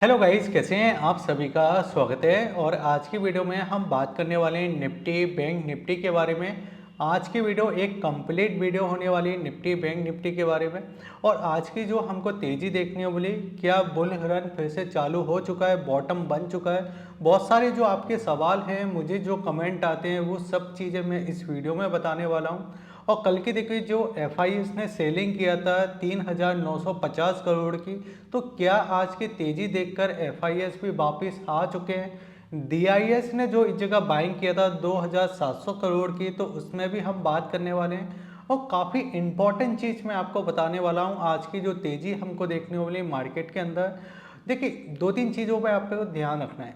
Hello guys, कैसे हैं आप? सभी का स्वागत है। और आज की वीडियो में हम बात करने वाले हैं निफ्टी बैंक निफ्टी के बारे में। आज की वीडियो एक कंप्लीट वीडियो होने वाली है निफ्टी बैंक निफ्टी के बारे में। और आज की जो हमको तेज़ी देखने को मिली, क्या बुल रन फिर से चालू हो चुका है, बॉटम बन चुका है, बहुत सारे जो आपके सवाल हैं, मुझे जो कमेंट आते हैं, वो सब चीज़ें मैं इस वीडियो में बताने वाला हूँ। और कल की देखिए जो एफआईएस ने सेलिंग किया था 3,950 करोड़ की, तो क्या आज की तेजी देखकर एफआईएस भी वापस आ चुके हैं? डीआईएस ने जो इस जगह बाइंग किया था 2,700 करोड़ की, तो उसमें भी हम बात करने वाले हैं। और काफ़ी इंपॉर्टेंट चीज़ मैं आपको बताने वाला हूँ। आज की जो तेज़ी हमको देखने को मिली मार्केट के अंदर, देखिए दो तीन चीज़ों पर आपको ध्यान रखना है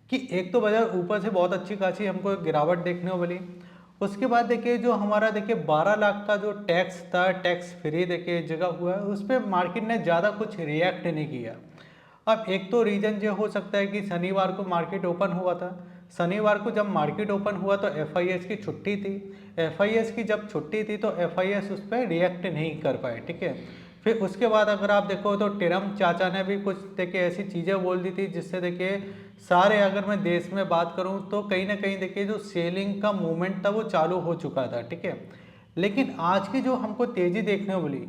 कि एक तो बाजार ऊपर से बहुत अच्छी खासी हमको एक गिरावट देखने को मिली। उसके बाद देखिए जो हमारा देखिए 12 लाख का जो टैक्स था, टैक्स फ्री देखिए जगह हुआ है, उस पर मार्केट ने ज़्यादा कुछ रिएक्ट नहीं किया। अब एक तो रीजन ये हो सकता है कि शनिवार को मार्केट ओपन हुआ था। शनिवार को जब मार्केट ओपन हुआ तो एफआईएस की छुट्टी थी। एफआईएस की जब छुट्टी थी तो एफआईएस उस पर रिएक्ट नहीं कर पाए, ठीक है। फिर उसके बाद अगर आप देखो तो टिरम चाचा ने भी कुछ देखिए ऐसी चीज़ें बोल दी थी जिससे देखिए सारे, अगर मैं देश में बात करूं तो कहीं ना कहीं देखिए जो सेलिंग का मूवमेंट था वो चालू हो चुका था, ठीक है। लेकिन आज की जो हमको तेज़ी देखने को मिली,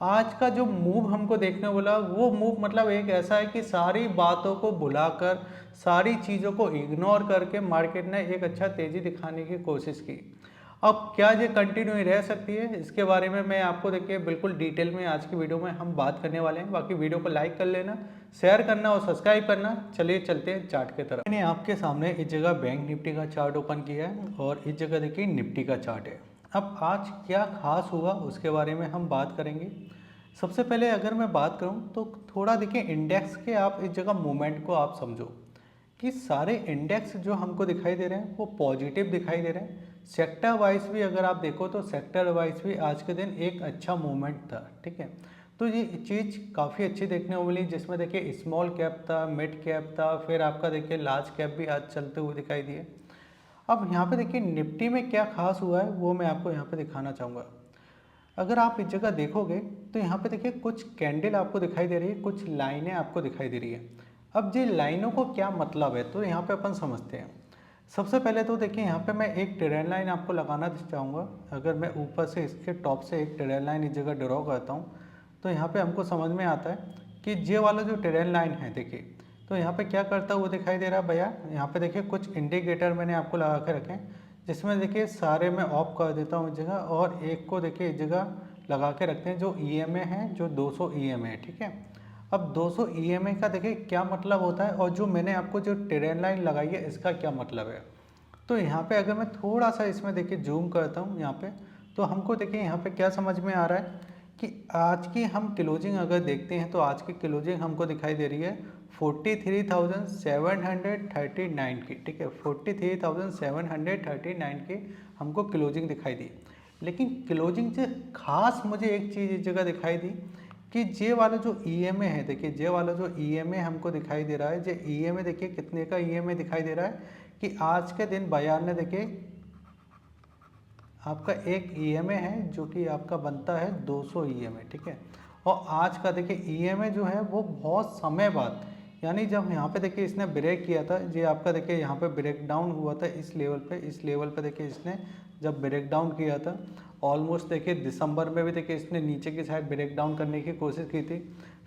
आज का जो मूव हमको देखने को मिला, वो मूव मतलब एक ऐसा है कि सारी बातों को भुलाकर, सारी चीज़ों को इग्नोर करके मार्केट ने एक अच्छा तेज़ी दिखाने की कोशिश की। अब क्या ये कंटिन्यू रह सकती है, इसके बारे में मैं आपको देखिए बिल्कुल डिटेल में आज की वीडियो में हम बात करने वाले हैं। बाकी वीडियो को लाइक कर लेना, शेयर करना और सब्सक्राइब करना। चलिए चलते हैं चार्ट की तरफ। मैंने आपके सामने इस जगह बैंक निफ्टी का चार्ट ओपन किया है और इस जगह देखिए निफ्टी का चार्ट है। अब आज क्या खास हुआ उसके बारे में हम बात करेंगे। सबसे पहले अगर मैं बात करूं तो थोड़ा देखिए इंडेक्स के आप इस जगह मूवमेंट को आप समझो कि सारे इंडेक्स जो हमको दिखाई दे रहे हैं वो पॉजिटिव दिखाई दे रहे हैं। सेक्टर वाइज भी अगर आप देखो तो सेक्टर वाइज भी आज के दिन एक अच्छा मूवमेंट था, ठीक है। तो ये चीज़ काफ़ी अच्छी देखने को मिली, जिसमें देखिए स्मॉल कैप था, मिड कैप था, फिर आपका देखिए लार्ज कैप भी आज चलते हुए दिखाई दिए। अब यहाँ पे देखिए निफ्टी में क्या खास हुआ है वो मैं आपको यहाँ पे दिखाना चाहूँगा। अगर आप इस जगह देखोगे तो यहाँ पे देखिए कुछ कैंडल आपको दिखाई दे रही है, कुछ लाइनें आपको दिखाई दे रही है। अब ये लाइनों को क्या मतलब है तो यहाँ पे अपन समझते हैं। सबसे पहले तो देखिए यहाँ पे मैं एक ट्रेंड लाइन आपको लगाना चाहूँगा। अगर मैं ऊपर से इसके टॉप से एक ट्रेंड लाइन इस जगह ड्रॉ करता हूँ तो यहाँ पे हमको समझ में आता है कि ये वाला जो ट्रेंड लाइन है देखिए, तो यहाँ पे क्या करता है वो दिखाई दे रहा है भैया। यहाँ पे देखिए कुछ इंडिकेटर मैंने आपको लगा के रखे हैं, जिसमें देखिए सारे मैं ऑफ कर देता हूँ इस जगह, और एक को देखिए इस जगह लगा के रखते हैं जो ईएमए है, जो 200 ईएमए है, ठीक है। अब 200 ईएमए का देखिए क्या मतलब होता है, और जो मैंने आपको जो ट्रेंड लाइन लगाई है इसका क्या मतलब है। तो यहाँ पे अगर मैं थोड़ा सा इसमें देखिए जूम करता हूँ यहाँ पे, तो हमको देखिए यहाँ पे क्या समझ में आ रहा है कि आज की हम क्लोजिंग अगर देखते हैं तो आज की क्लोजिंग हमको दिखाई दे रही है 43,739 की, ठीक है। 43,739 की हमको क्लोजिंग दिखाई दी। लेकिन क्लोजिंग से खास मुझे एक चीज़ इस जगह दिखाई दी कि जे वाला जो ईएमए है देखिए, जे वाला जो ईएमए हमको दिखाई दे रहा है, जे ईएमए देखिए कितने का ईएमए दिखाई दे रहा है कि आज के दिन बाजार ने देखिए आपका एक ईएमए है जो कि आपका बनता है 200 ईएमए, ठीक है। और आज का देखिए ईएमए जो है वो बहुत समय बाद, यानी जब यहाँ पे देखिए इसने ब्रेक किया था, ये आपका देखिए यहाँ पे ब्रेक डाउन हुआ था इस लेवल पे, इस लेवल पे देखिए इसने जब ब्रेक डाउन किया था, ऑलमोस्ट देखिए दिसंबर में भी देखिए इसने नीचे की साइड ब्रेक डाउन करने की कोशिश की थी।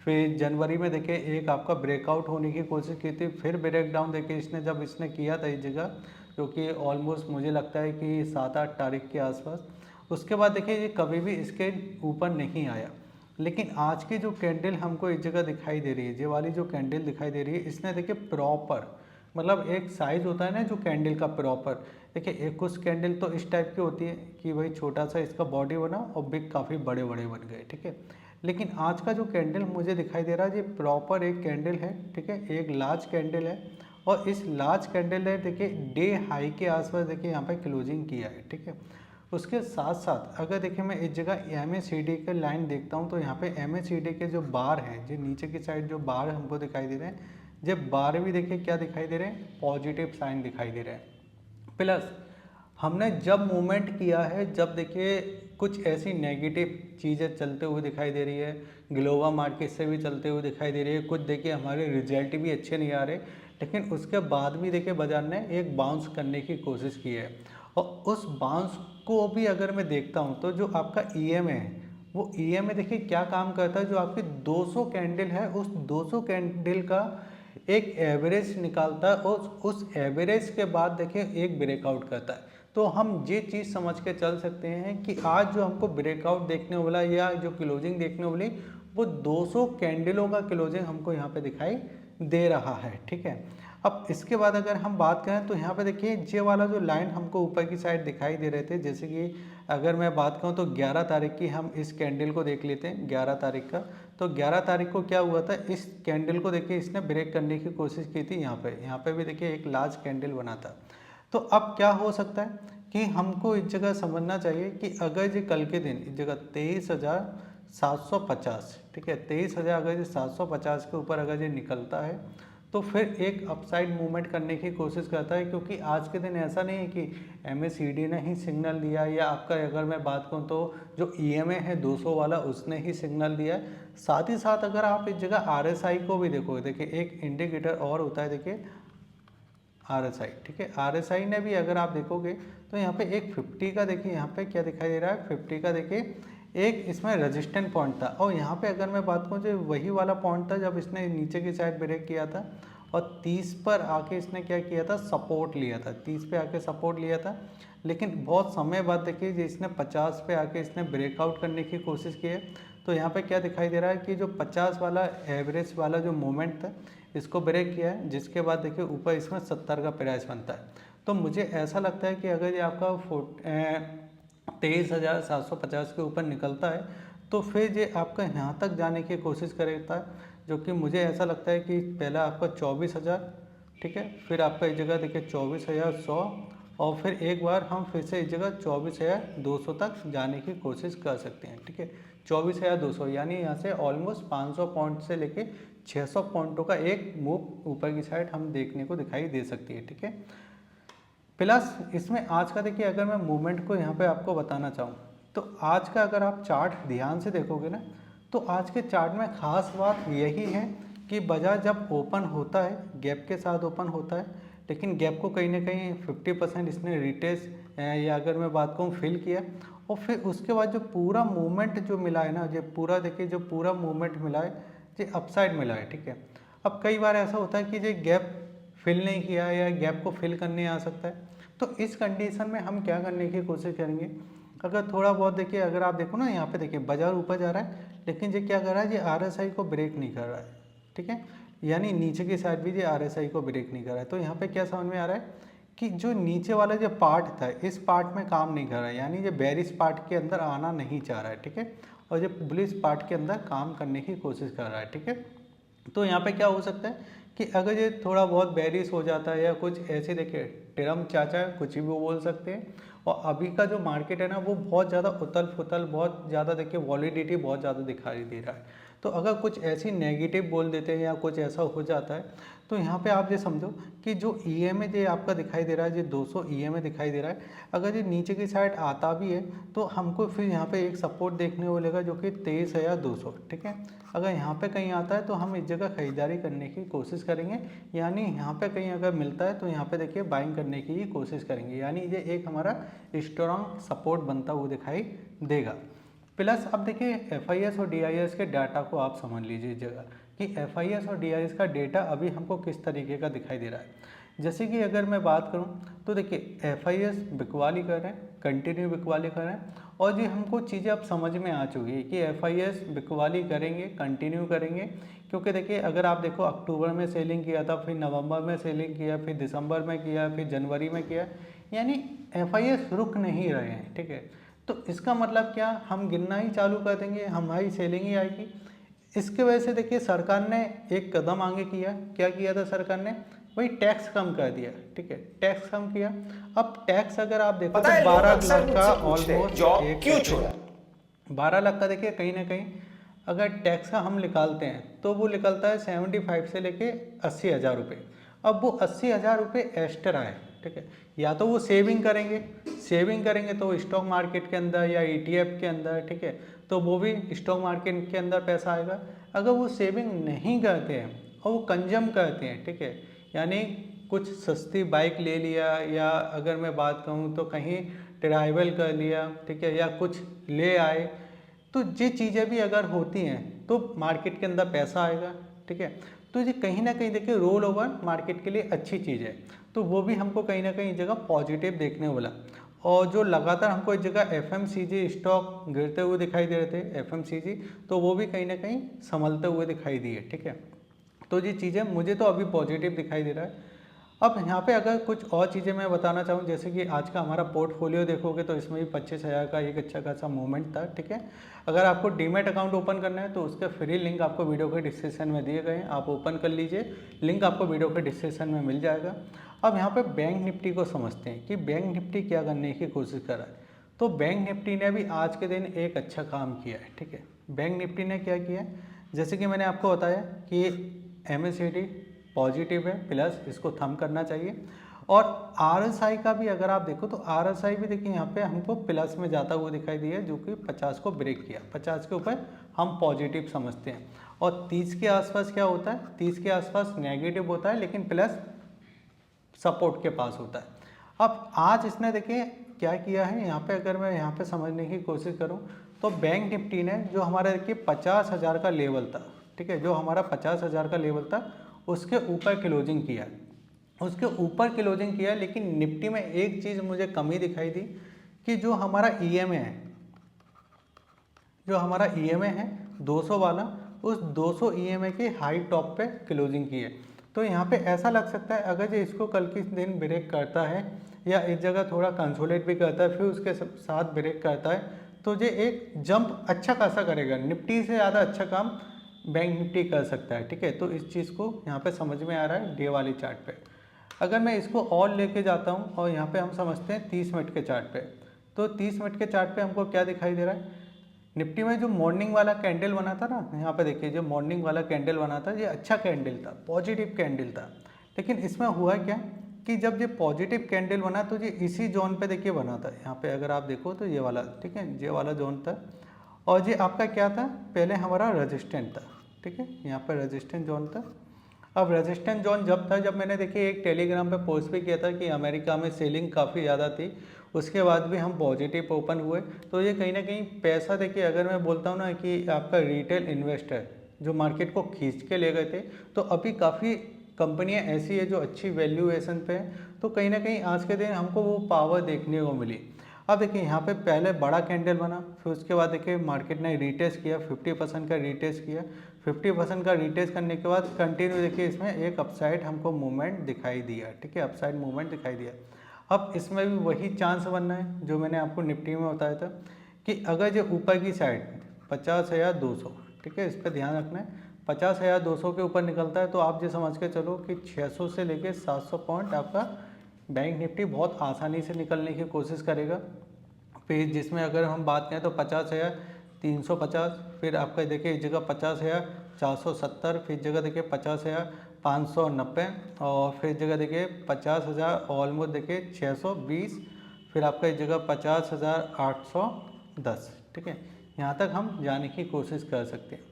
फिर जनवरी में देखिए एक आपका ब्रेकआउट होने की कोशिश की थी, फिर ब्रेक डाउन देखिए इसने जब इसने किया था इस जगह, जो कि ऑलमोस्ट मुझे लगता है कि 7-8 तारीख के आसपास। उसके बाद देखिए ये कभी भी इसके ऊपर नहीं आया। लेकिन आज की जो कैंडल हमको इस जगह दिखाई दे रही है, ये वाली जो कैंडल दिखाई दे रही है, इसने देखिए प्रॉपर, मतलब एक साइज़ होता है ना जो कैंडल का प्रॉपर, देखिए एक कुछ कैंडल तो इस टाइप की होती है कि भाई छोटा सा इसका बॉडी बना और बिग काफ़ी बड़े बड़े बन गए, ठीक है। लेकिन आज का जो कैंडल मुझे दिखाई दे रहा है ये प्रॉपर एक कैंडल है, ठीक है, एक लार्ज कैंडल है। और इस लार्ज कैंडल ने देखिए डे हाई के आसपास देखिए यहाँ पे क्लोजिंग किया है, ठीक है। उसके साथ साथ अगर देखिए मैं इस जगह एम ए सी डी के लाइन देखता हूँ तो यहाँ पे एम ए सी डी के जो बार हैं, जो नीचे की साइड जो बार हमको दिखाई दे रहे हैं, जब बार भी देखिए क्या दिखाई दे रहे हैं, पॉजिटिव साइन दिखाई दे रहे हैं। प्लस हमने जब मूवमेंट किया है, जब देखिए कुछ ऐसी नेगेटिव चीज़ें चलते हुए दिखाई दे रही है, ग्लोबल मार्केट से भी चलते हुए दिखाई दे रही है। कुछ देखिए हमारे रिजल्ट भी अच्छे नहीं आ रहे, लेकिन उसके बाद भी देखिए बाजार ने एक बाउंस करने की कोशिश की है। और उस बाउंस को भी अगर मैं देखता हूँ तो जो आपका ईएमए है, वो ईएमए देखिए क्या काम करता है, जो आपकी 200 कैंडल है उस 200 कैंडल का एक एवरेज निकालता है और उस एवरेज के बाद देखिए एक ब्रेकआउट करता है। तो हम ये चीज़ समझ के चल सकते हैं कि आज जो हमको ब्रेकआउट देखने वाला या जो क्लोजिंग देखने वाली वो 200 कैंडलों का क्लोजिंग हमको यहाँ पे दिखाई दे रहा है। ठीक है, अब इसके बाद अगर हम बात करें तो यहाँ पे देखिए ये वाला जो लाइन हमको ऊपर की साइड दिखाई दे रहे थे, जैसे कि अगर मैं बात करूँ तो 11 तारीख की हम इस कैंडल को देख लेते हैं। 11 तारीख का, तो 11 तारीख को क्या हुआ था, इस कैंडल को देखिए इसने ब्रेक करने की कोशिश की थी। यहाँ पे भी देखिए एक लार्ज कैंडल बना था। तो अब क्या हो सकता है कि हमको इस जगह समझना चाहिए कि अगर ये कल के दिन इस जगह 23,750, ठीक है, 23,000 अगर ये 750 के ऊपर अगर ये निकलता है तो फिर एक अपसाइड मूवमेंट करने की कोशिश करता है, क्योंकि आज के दिन ऐसा नहीं है कि MACD ने ही सिग्नल दिया या आपका अगर मैं बात करूँ तो जो EMA है 200 वाला उसने ही सिग्नल दिया है। साथ ही साथ अगर आप इस जगह RSI को भी देखोगे, देखिए एक इंडिकेटर और होता है, देखिए RSI, ठीक है, RSI ने भी अगर आप देखोगे तो यहाँ पे एक 50 का देखिए यहाँ पे क्या दिखाई दे रहा है, 50 का देखिए एक इसमें रेजिस्टेंट पॉइंट था। और यहाँ पे अगर मैं बात करूँ जो वही वाला पॉइंट था जब इसने नीचे की साइड ब्रेक किया था और 30 पर आके इसने क्या किया था, सपोर्ट लिया था, 30 पे आके सपोर्ट लिया था। लेकिन बहुत समय बाद देखिए जो इसने 50 पे आके इसने ब्रेकआउट करने की कोशिश की है। तो यहाँ पे क्या दिखाई दे रहा है कि जो 50 वाला एवरेज वाला जो मोमेंट था इसको ब्रेक किया है, जिसके बाद देखिए ऊपर इसमें 70 का प्राइस बनता है। तो मुझे ऐसा लगता है कि अगर ये आपका 23,750 के ऊपर निकलता है तो फिर ये आपका यहाँ तक जाने की कोशिश करेगा, जो कि मुझे ऐसा लगता है कि पहला आपका 24,000, ठीक है, फिर आपका इस जगह देखिए 24,100 और फिर एक बार हम फिर से इस जगह 24,200 तक जाने की कोशिश कर सकते हैं। ठीक है, 24,200 यानी यहाँ से ऑलमोस्ट 500 पॉइंट से लेके 600 पॉइंटों का एक मूव ऊपर की साइड हम देखने को दिखाई दे सकती है। ठीक है, प्लस इसमें आज का देखिए अगर मैं मूवमेंट को यहाँ पे आपको बताना चाहूँ तो आज का अगर आप चार्ट ध्यान से देखोगे ना तो आज के चार्ट में ख़ास बात यही है कि बाजार जब ओपन होता है गैप के साथ ओपन होता है, लेकिन गैप को कहीं ना कहीं 50% इसने रिटेस्ट या अगर मैं बात कहूँ फिल किया और फिर उसके बाद जो पूरा मूवमेंट जो मिला है ना, जो पूरा देखिए जो पूरा मूवमेंट मिला है ये अपसाइड मिला है। ठीक है, अब कई बार ऐसा होता है कि ये गैप फिल नहीं किया या गैप को फिल करने आ सकता है। तो इस कंडीशन में हम क्या करने की कोशिश करेंगे, अगर थोड़ा बहुत देखिए अगर आप देखो ना यहाँ पे देखिए बाजार ऊपर जा रहा है लेकिन ये क्या कर रहा है, ये RSI को ब्रेक नहीं कर रहा है। ठीक है, यानी नीचे की साइड भी ये RSI को ब्रेक नहीं कर रहा है। तो यहाँ पे क्या समझ में आ रहा है कि जो नीचे वाला जो पार्ट था इस पार्ट में काम नहीं कर रहा है, यानी ये बेरिश पार्ट के अंदर आना नहीं चाह रहा है। ठीक है, और ये बुलिश पार्ट के अंदर काम करने की कोशिश कर रहा है। ठीक है, तो यहाँ पे क्या हो सकता है कि अगर ये थोड़ा बहुत बेरिश हो जाता है या कुछ ऐसे देखिए ट्रम्प चाचा कुछ भी वो बोल सकते हैं। और अभी का जो मार्केट है ना वो बहुत ज़्यादा उथल फुथल, बहुत ज़्यादा देखिए वॉलिडिटी बहुत ज़्यादा दिखाई दे रहा है। तो अगर कुछ ऐसी नेगेटिव बोल देते हैं या कुछ ऐसा हो जाता है तो यहाँ पे आप ये समझो कि जो EMA जो आपका दिखाई दे रहा है, जो 200 EMA दिखाई दे रहा है, अगर ये नीचे की साइड आता भी है तो हमको फिर यहाँ पे एक सपोर्ट देखने को मिलेगा जो कि 23,200। ठीक है, अगर यहाँ पे कहीं आता है तो हम इस जगह खरीदारी करने की कोशिश करेंगे, यानी यहाँ पे कहीं अगर मिलता है तो यहाँ पे देखिए बाइंग करने की कोशिश करेंगे, यानी ये एक हमारा स्ट्रॉन्ग सपोर्ट बनता हुआ दिखाई देगा। प्लस अब देखिए FIS और DIS के डाटा को आप समझ लीजिए इस जगह कि FIS और DIS का डेटा अभी हमको किस तरीके का दिखाई दे रहा है। जैसे कि अगर मैं बात करूं तो देखिए FIS बिकवाली कर रहे हैं, कंटिन्यू बिकवाली कर रहे हैं और ये हमको चीज़ें अब समझ में आ चुकी है कि FIS बिकवाली करेंगे, कंटिन्यू करेंगे, क्योंकि देखिए अगर आप देखो अक्टूबर में सेलिंग किया था, फिर नवंबर में सेलिंग किया, फिर दिसंबर में किया, फिर जनवरी में किया, यानी FIS रुक नहीं रहे हैं। ठीक है, तो इसका मतलब क्या, हम गिनना ही चालू कर देंगे, हमारी सेलिंग ही आएगी। इसके वजह से देखिए सरकार ने एक कदम आगे किया, क्या किया था सरकार ने, वही टैक्स कम कर दिया। ठीक है, टैक्स कम किया। अब टैक्स अगर आप देखो तो 12 लाख का ऑलमोस्ट क्यों छोड़ा, 12 लाख का देखिए कहीं ना कहीं अगर टैक्स का हम निकालते हैं तो वो निकलता है 75 से लेके 80,000 रुपये। अब वो 80,000 रुपये एक्स्ट्रा है, ठीक है। या तो वो सेविंग करेंगे तो स्टॉक मार्केट के अंदर या ETF के अंदर, ठीक है, तो वो भी स्टॉक मार्केट के अंदर पैसा आएगा। अगर वो सेविंग नहीं करते हैं और वो कंज्यूम करते हैं, ठीक है, यानी कुछ सस्ती बाइक ले लिया, या अगर मैं बात कहूँ तो कहीं ट्रैवल कर लिया, ठीक है, या कुछ ले आए, तो ये चीज़ें भी अगर होती हैं तो मार्केट के अंदर पैसा आएगा, ठीक है। तो ये कहीं ना कहीं देखिए रोल ओवर मार्केट के लिए अच्छी चीज़ है, तो वो भी हमको कहीं ना कहीं जगह पॉजिटिव देखने वाला। और जो लगातार हमको इस जगह FMCG स्टॉक गिरते हुए दिखाई दे रहे थे, FMCG, तो वो भी कहीं ना कहीं संभलते हुए दिखाई दिए, ठीक है। तो ये चीज़ें मुझे तो अभी पॉजिटिव दिखाई दे रहा है। अब यहाँ पे अगर कुछ और चीज़ें मैं बताना चाहूँ, जैसे कि आज का हमारा पोर्टफोलियो देखोगे तो इसमें भी 25,000 का एक अच्छा खासा मूवमेंट था, ठीक है। अगर आपको डीमैट अकाउंट ओपन करना है तो उसके फ्री लिंक आपको वीडियो के डिस्क्रिप्शन में दिए गए हैं, आप ओपन कर लीजिए, लिंक आपको वीडियो के डिस्क्रिप्शन में मिल जाएगा। अब यहाँ पे बैंक निफ्टी को समझते हैं कि बैंक निफ्टी क्या करने की कोशिश कर रहा है। तो बैंक निफ्टी ने भी आज के दिन एक अच्छा काम किया है, ठीक है। बैंक निफ्टी ने क्या किया है, जैसे कि मैंने आपको बताया कि MACD पॉजिटिव है प्लस, इसको थम करना चाहिए। और RSI का भी अगर आप देखो तो RSI भी देखिए यहाँ पे हमको प्लस में जाता हुआ दिखाई दिया, जो कि 50 को ब्रेक किया, 50 के ऊपर हम पॉजिटिव समझते हैं। और 30 के आसपास क्या होता है, 30 के आसपास नेगेटिव होता है, लेकिन प्लस सपोर्ट के पास होता है। अब आज इसने देखिए क्या किया है, यहाँ पे अगर मैं यहाँ पे समझने की कोशिश करूँ तो बैंक निफ्टी ने जो हमारा देखिए 50,000 का लेवल था, ठीक है, जो हमारा 50,000 का लेवल था उसके ऊपर क्लोजिंग किया, उसके ऊपर क्लोजिंग किया। लेकिन निफ्टी में एक चीज़ मुझे कमी दिखाई दी कि जो हमारा EMA है, जो हमारा EMA है 200 वाला, उस 200 EMA के हाई टॉप पे क्लोजिंग की है। तो यहाँ पे ऐसा लग सकता है अगर ये इसको कल के दिन ब्रेक करता है या इस जगह थोड़ा कंसोलिडेट भी करता है, फिर उसके साथ ब्रेक करता है, तो ये एक जंप अच्छा खासा करेगा, निफ्टी से ज़्यादा अच्छा काम बैंक निफ्टी कर सकता है, ठीक है। तो इस चीज़ को यहाँ पे समझ में आ रहा है डे वाली चार्ट पे। अगर मैं इसको और लेके जाता हूँ और यहाँ पे हम समझते हैं 30 मिनट के चार्ट पे, तो 30 मिनट के चार्ट पे हमको क्या दिखाई दे रहा है, निफ्टी में जो मॉर्निंग वाला कैंडल बना था ना, यहाँ पे देखिए जो मॉर्निंग वाला कैंडल बना था, ये अच्छा कैंडल था, पॉजिटिव कैंडल था। लेकिन इसमें हुआ क्या कि जब ये पॉजिटिव कैंडल बना तो ये इसी जोन पे देखिए बना था, यहाँ पे अगर आप देखो तो ये वाला, ठीक है, ये वाला जोन था। और ये आपका क्या था, पहले हमारा रेजिस्टेंट था, ठीक है, यहाँ पर रेजिस्टेंट जोन था। अब रेजिस्टेंस जोन जब था, जब मैंने देखिए एक टेलीग्राम पे पोस्ट भी किया था कि अमेरिका में सेलिंग काफ़ी ज़्यादा थी, उसके बाद भी हम पॉजिटिव ओपन हुए। तो ये कहीं ना कहीं पैसा देखिए, अगर मैं बोलता हूँ ना कि आपका रिटेल इन्वेस्टर जो मार्केट को खींच के ले गए थे, तो अभी काफ़ी कंपनियां ऐसी है जो अच्छी वैल्यूएशन पे है, तो कहीं ना कहीं आज के दिन हमको वो पावर देखने को मिली। अब देखिए यहाँ पे पहले बड़ा कैंडल बना, फिर उसके बाद देखिए मार्केट ने रीटेस्ट किया, 50% का रीटेस्ट किया, 50% का रीटेस्ट करने के बाद कंटिन्यू देखिए इसमें एक अपसाइड हमको मूवमेंट दिखाई दिया, ठीक है, अपसाइड मूवमेंट दिखाई दिया। अब इसमें भी वही चांस बनना है जो मैंने आपको निफ्टी में बताया था कि अगर जो ऊपर की साइड 50,200, ठीक है, इस पर ध्यान रखना है, 50,200 के ऊपर निकलता है तो आप जो समझ के चलो कि 600 से लेके 700 पॉइंट आपका बैंक निफ्टी बहुत आसानी से निकलने की कोशिश करेगा। फिर जिसमें अगर हम बात करें तो 50,350, फिर आपका देखिए इस जगह 50,470, फिर जगह देखिए 50,590, और फिर जगह देखिए 50,000, ऑलमोस्ट देखिए 620, फिर आपका इस जगह 50,810, ठीक है, यहाँ तक हम जाने की कोशिश कर सकते हैं।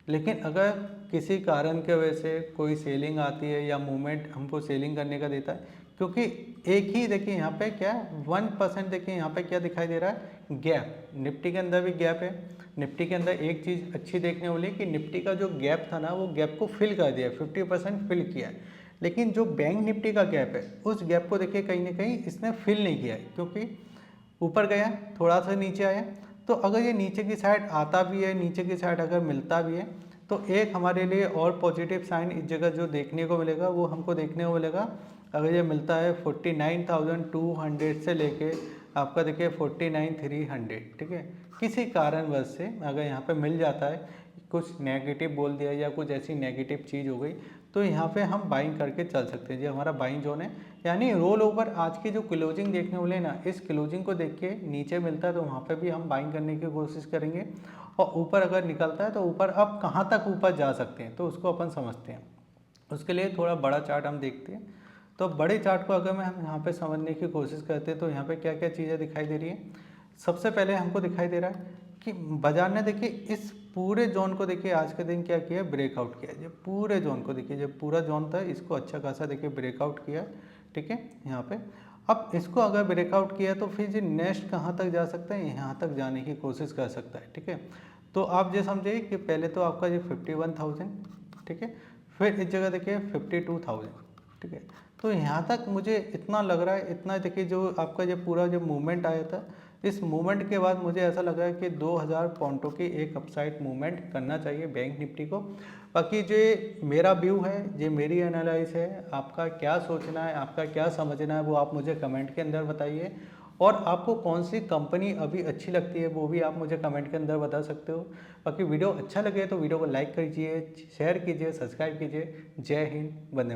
लेकिन अगर किसी कारण के वजह से कोई सेलिंग आती है या मूवमेंट हमको सेलिंग करने का देता है, क्योंकि एक ही देखिए यहाँ पे क्या 1% देखिए यहाँ पे क्या दिखाई दे रहा है, गैप, निफ्टी के अंदर भी गैप है। निफ्टी के अंदर एक चीज़ अच्छी देखने वाली कि निफ्टी का जो गैप था ना, वो गैप को फिल कर दिया, 50% फिल किया है। लेकिन जो बैंक निफ्टी का गैप है, उस गैप को देखिए कहीं ना कहीं इसने फिल नहीं किया है, क्योंकि ऊपर गया थोड़ा सा नीचे आया। तो अगर ये नीचे की साइड आता भी है, नीचे की साइड अगर मिलता भी है, तो एक हमारे लिए और पॉजिटिव साइन इस जगह जो देखने को मिलेगा, वो हमको देखने को मिलेगा अगर ये मिलता है 49,200 से लेके आपका देखिए 49,300, ठीक है, किसी कारणवश से अगर यहाँ पे मिल जाता है, कुछ नेगेटिव बोल दिया या कुछ ऐसी नेगेटिव चीज़ हो गई, तो यहाँ पे हम बाइंग करके चल सकते हैं। ये हमारा बाइंग जोन है, यानी रोल ओवर आज की जो क्लोजिंग देखने वाले ना, इस क्लोजिंग को देख के नीचे मिलता है तो वहाँ पे भी हम बाइंग करने की कोशिश करेंगे। और ऊपर अगर निकलता है तो ऊपर अब कहाँ तक ऊपर जा सकते हैं, तो उसको अपन समझते हैं। उसके लिए थोड़ा बड़ा चार्ट हम देखते हैं। तो बड़े चार्ट को अगर हम यहाँ पे समझने की कोशिश करते हैं तो यहाँ पे क्या क्या चीज़ें दिखाई दे रही हैं। सबसे पहले हमको दिखाई दे रहा है कि बाजार ने देखिए इस पूरे जोन को देखिए आज के दिन क्या किया, ब्रेकआउट किया। जो पूरे जोन को देखिए, जो पूरा जोन था इसको अच्छा खासा देखिए ब्रेकआउट किया, ठीक है यहाँ पे। अब इसको अगर ब्रेकआउट किया तो फिर जी नेक्स्ट कहाँ तक जा सकता है, यहाँ तक जाने की कोशिश कर सकता है, ठीक है। तो आप ये समझिए कि पहले तो आपका ये 51,000, ठीक है, फिर इस जगह देखिए 52,000, ठीक है। तो यहाँ तक मुझे इतना लग रहा है, इतना देखिए जो आपका जो पूरा जो मूवमेंट आया था, इस मूवमेंट के बाद मुझे ऐसा लगा है कि 2000 पॉइंटों की एक अपसाइड मूवमेंट करना चाहिए बैंक निफ्टी को। बाकी जो मेरा व्यू है, जो मेरी एनालाइज है, आपका क्या सोचना है, आपका क्या समझना है, वो आप मुझे कमेंट के अंदर बताइए। और आपको कौन सी कंपनी अभी अच्छी लगती है वो भी आप मुझे कमेंट के अंदर बता सकते हो। बाकी वीडियो अच्छा लगे तो वीडियो को लाइक कीजिए, शेयर कीजिए, सब्सक्राइब कीजिए। जय हिंद, वंदे मातरम।